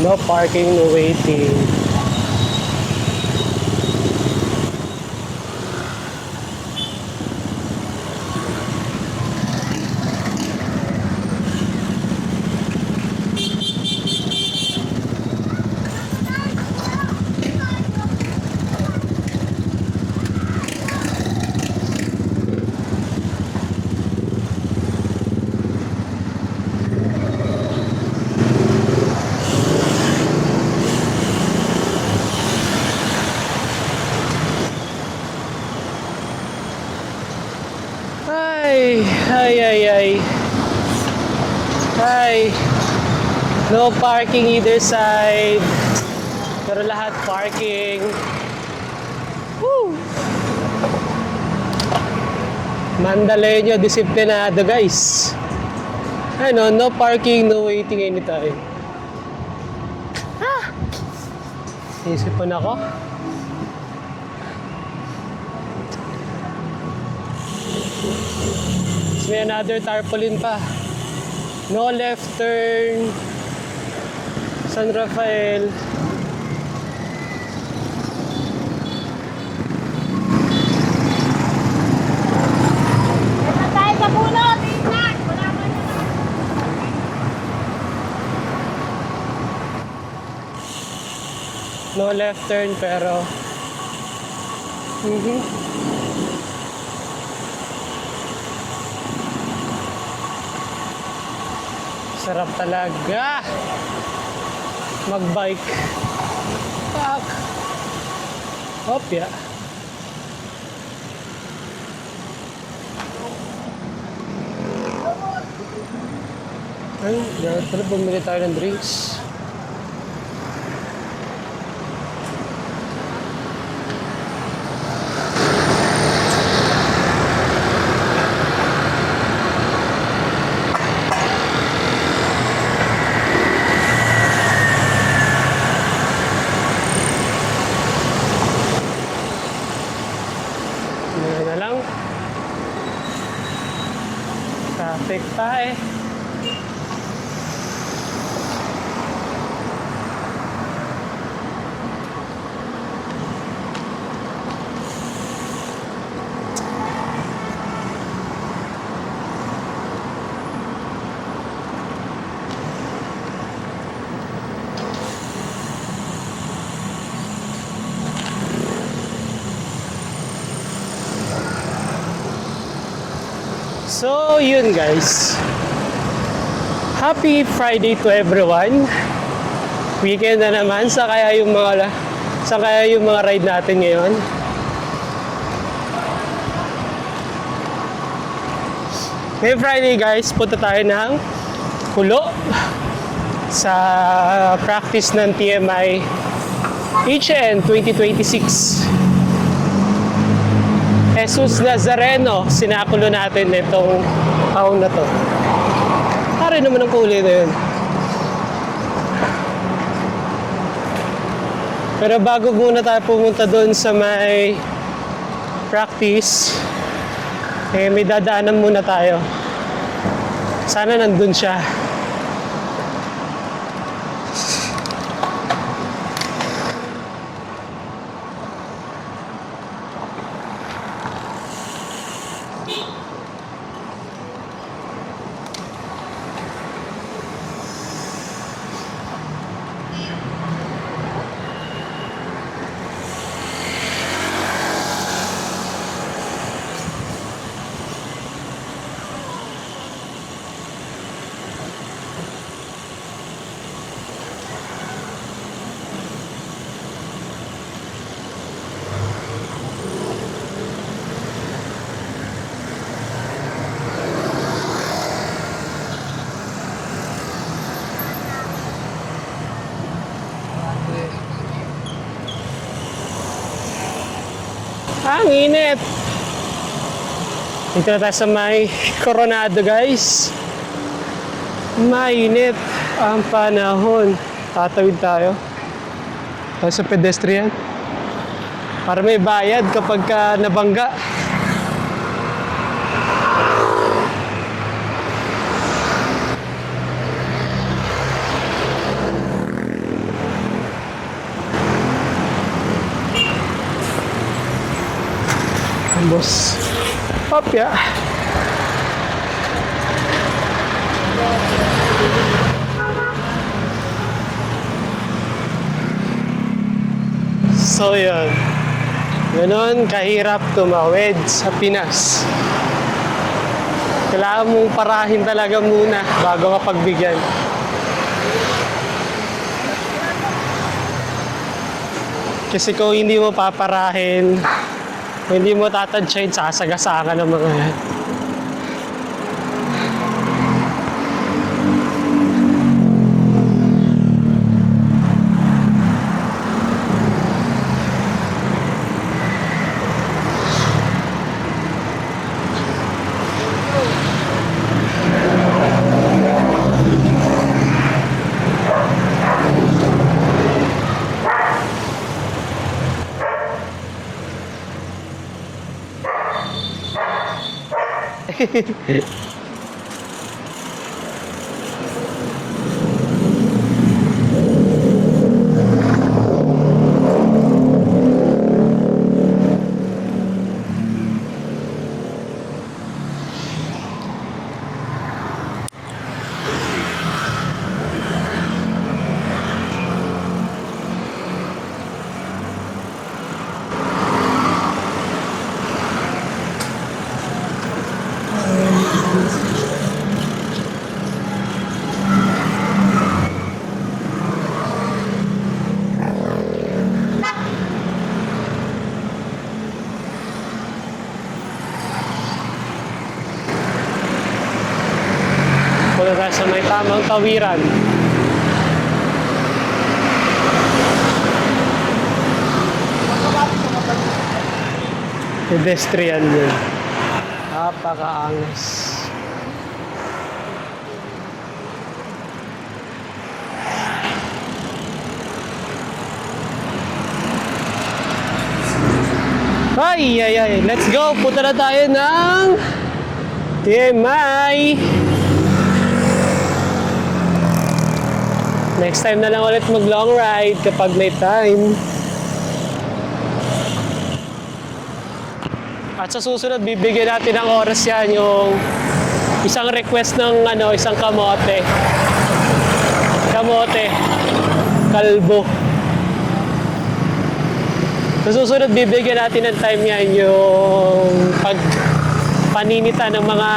No parking, no waiting. Ay, ay, ay, ay. Ay. No parking either side. Pero lahat parking. Woo! Mandaluyong disiplinado guys. Ano, no parking, no waiting anytime. Isipan ako. May another tarpaulin pa. No left turn. San Rafael. Tayo sa bunot! Inak! Wala man yun. No left turn pero sarap talaga magbike. Fuck. Opya. Ay, tara bumili tayo ng drinks. Ano na lang. Traffic pa eh. So, yun guys. Happy Friday to everyone. Weekend na naman. Sa kaya yung mga ride natin ngayon. Ngayong Friday guys, punta tayo ng Kulo sa practice ng TMI HN 2026. Jesus Nazareno, sinakulo natin itong taon na to. Tari naman ang kulay na yun. Pero bago muna tayo pumunta doon sa may practice, may dadaanan muna tayo. Sana nandun siya. Ang init! Dito na tayo sa may Coronado guys. Mainit ang panahon. Tatawid tayo. Tayo sa pedestrian. Para may bayad kapag ka nabangga. boss. Hopya. So yun. Ganon kahirap tumawid sa Pinas. Kailangan mong parahin talaga muna bago mapagbigyan. Kasi kung hindi mo paparahin, kung hindi mo tatansyahin, sasagasakan ng mga yan. Punta tayo sa may tamang tawiran. Pedestrian yun. Napakaangas. Ay. Let's go. Punta na tayo ng TMI. Next time na lang ulit mag long ride kapag may time. At sa susunod, bibigyan natin ng oras yan yung isang request ng isang kamote. Kamote. Kalbo. Sa susunod, bibigyan natin ng time yan yung paninita ng mga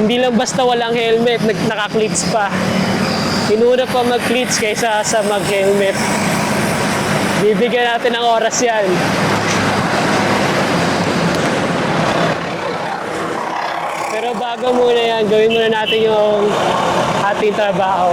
hindi lang basta walang helmet, naka-cleats pa. Inuna pa mag-cleats kaysa sa mag-helmet. Bibigyan natin ng oras yan. Pero bago muna yan, gawin muna natin yung ating trabaho.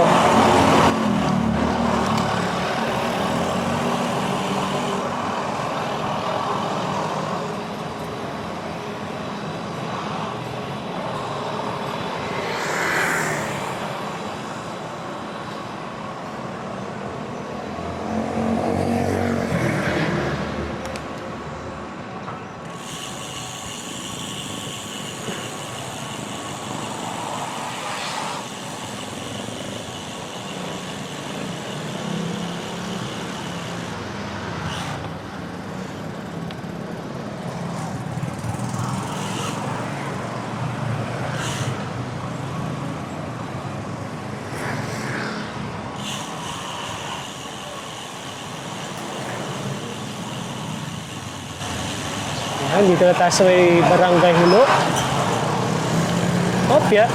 Ayan, dito na tayo sa may Barangay Hilo. Hopya.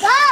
Go!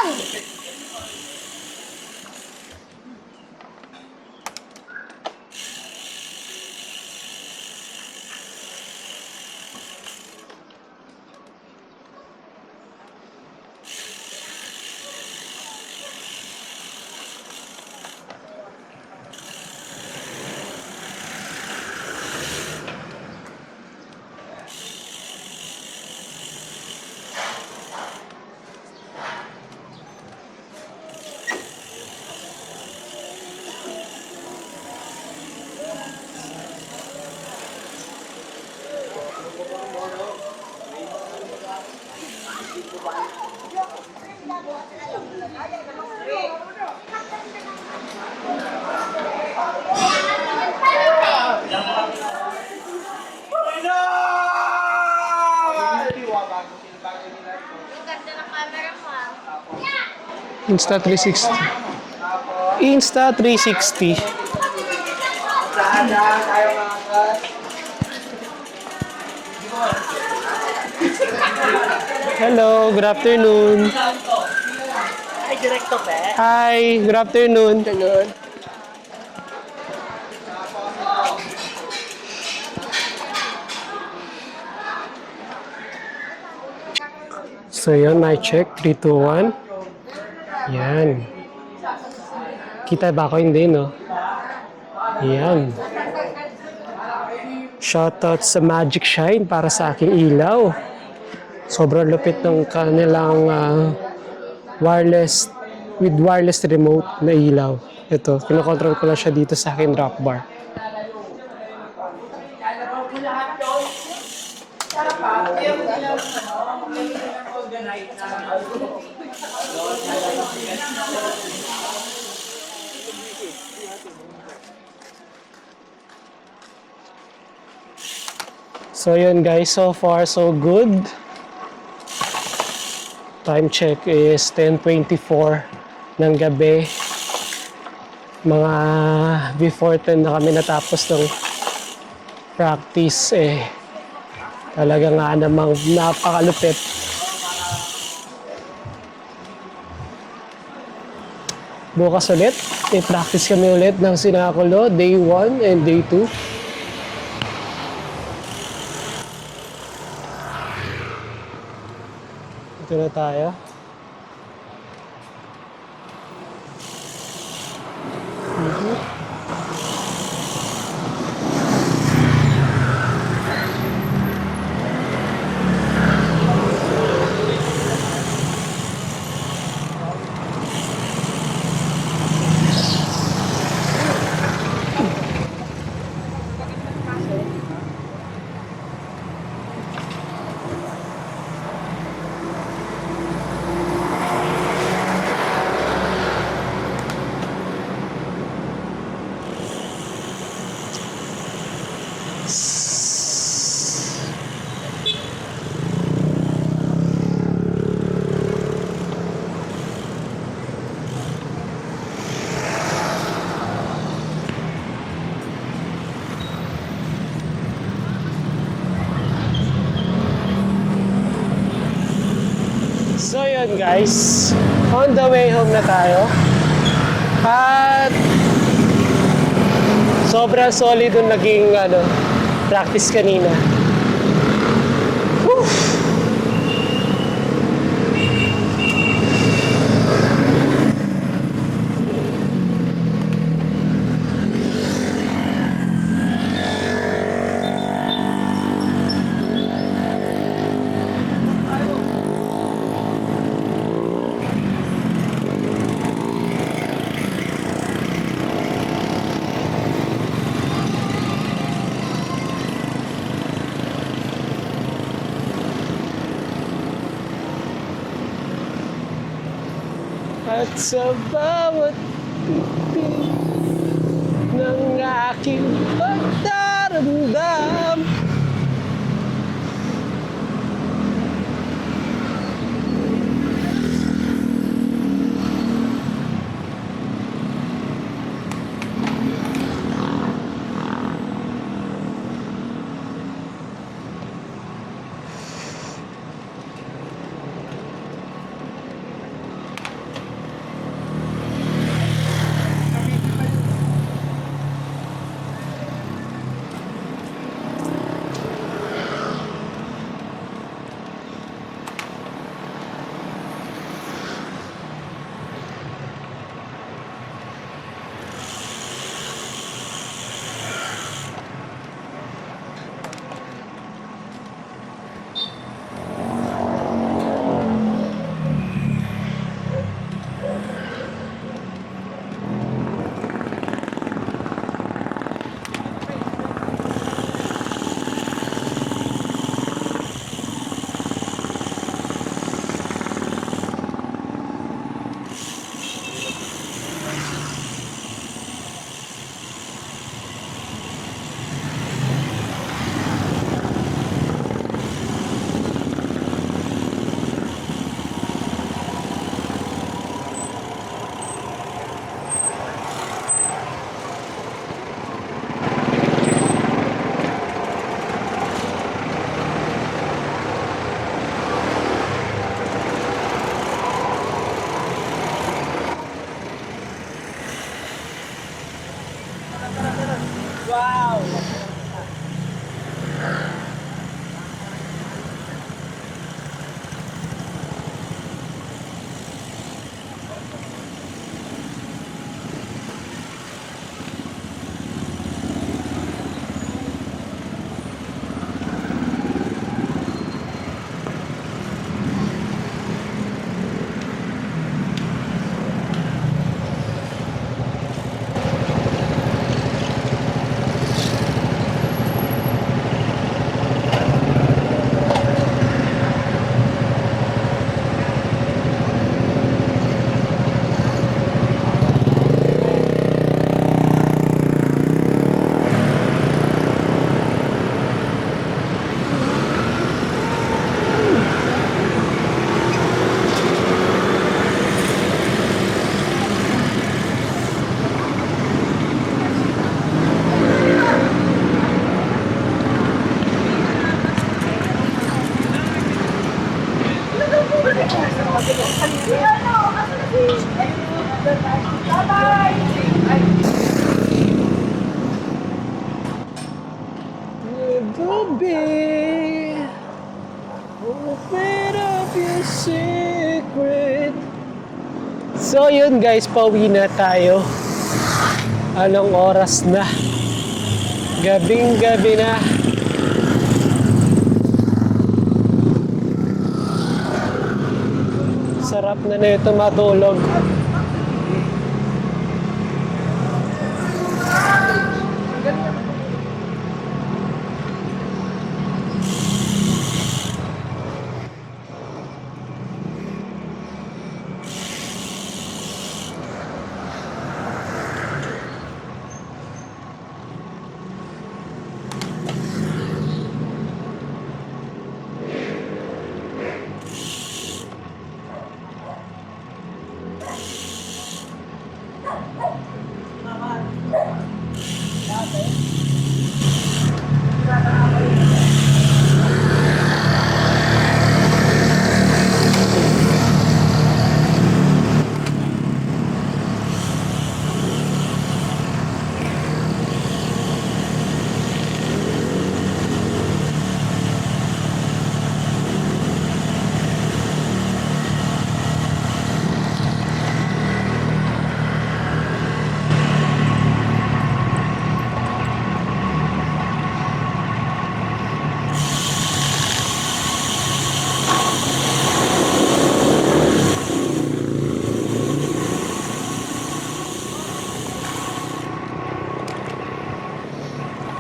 Insta360. Insta360. Hello, good afternoon. Ay, direkto pe. Hi, good afternoon. Ganun. So yun, my check. 3, 2, 1. Yan. Kita ba ako? Hindi, no? Yan. Shoutout sa Magic Shine para sa aking ilaw. Sobrang lupit ng kanilang wireless with wireless remote na ilaw. Ito, kinokontrol ko lang siya dito sa aking drop bar. So yun guys, so far so good. Time check is 10:24 ng gabi. Mga before 10 na kami natapos ng practice eh. Talaga nga namang napakalupit. Bukas ulit, i-practice kami ulit ng Sinakulo, day 1 and day 2. Ito na tayo. So yun guys, on the way home na tayo. At sobrang solid yung naging practice kanina. Whew. At sa bawat titig ng aking pagdaramdam, Wow! Gabi, open up your secret. So yun guys, pauwi na tayo. Anong oras na? Gabing gabi na. Sarap na nito matulog.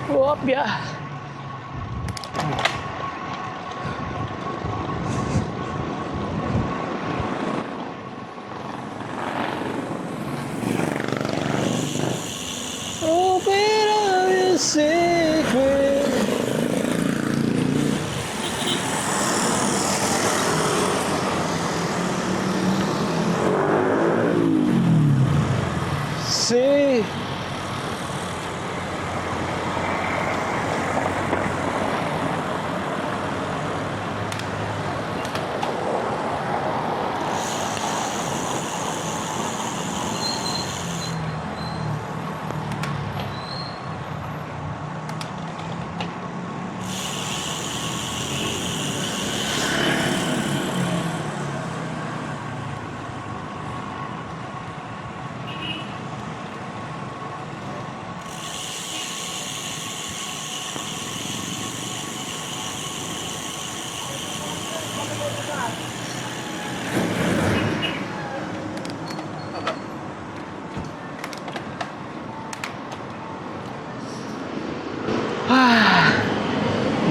Wopya. Open up your secret. See.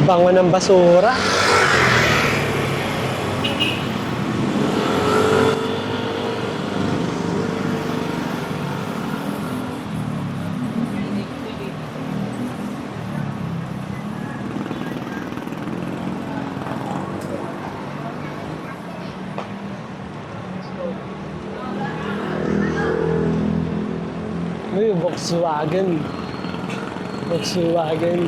Bango ng basura. Uy, Volkswagen. Volkswagen.